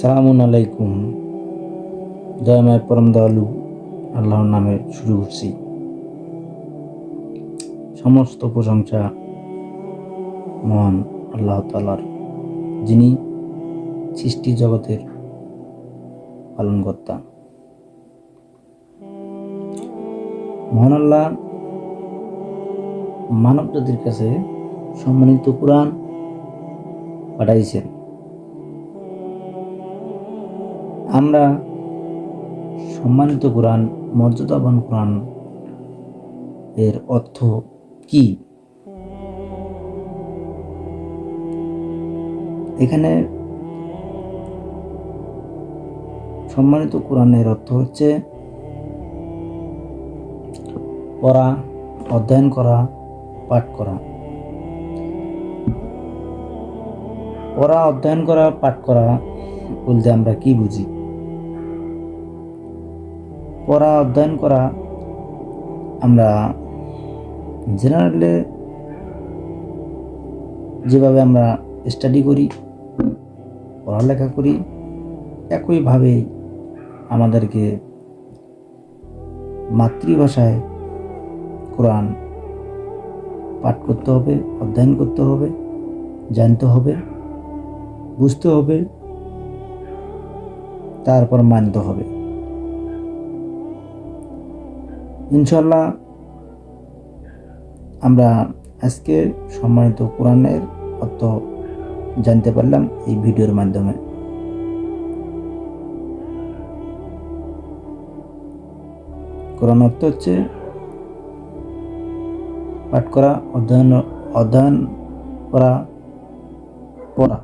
আসসালামু আলাইকুম। দয়াময় পরম দয়ালু আল্লাহর নামে শুরু করছি। সমস্ত প্রশংসা মহান আল্লাহ তাআলার, যিনি সৃষ্টি জগতের পালনকর্তা। মহান আল্লাহ মানব জাতির কাছে সম্মানিত কুরআন পাঠাইছেন। আমরা সম্মানিত কুরআন, মর্যাদাবান কুরআন এর অর্থ কি? এখানে সম্মানিত কুরআনের অর্থ হচ্ছে পড়া, অধ্যয়ন করা, পাঠ করা। পড়া, অধ্যয়ন করা, পাঠ করা বলতে আমরা কি বুঝি? পড়া, অধ্যয়ন করা আমরা জেনারেলে যেভাবে আমরা স্টাডি করি, পড়ালেখা করি, একইভাবে আমাদেরকে মাতৃভাষায় কোরআন পাঠ করতে হবে, অধ্যয়ন করতে হবে, জানতে হবে, বুঝতে হবে, তারপর মানতে হবে। ইনশাআল্লাহ আমরা আজকে সম্মানিত কোরআনের অর্থ জানতে পারলাম এই ভিডিওর মাধ্যমে। কোরআন অর্থ হচ্ছে পাঠ করা, অধ্যয়ন করা, পড়া।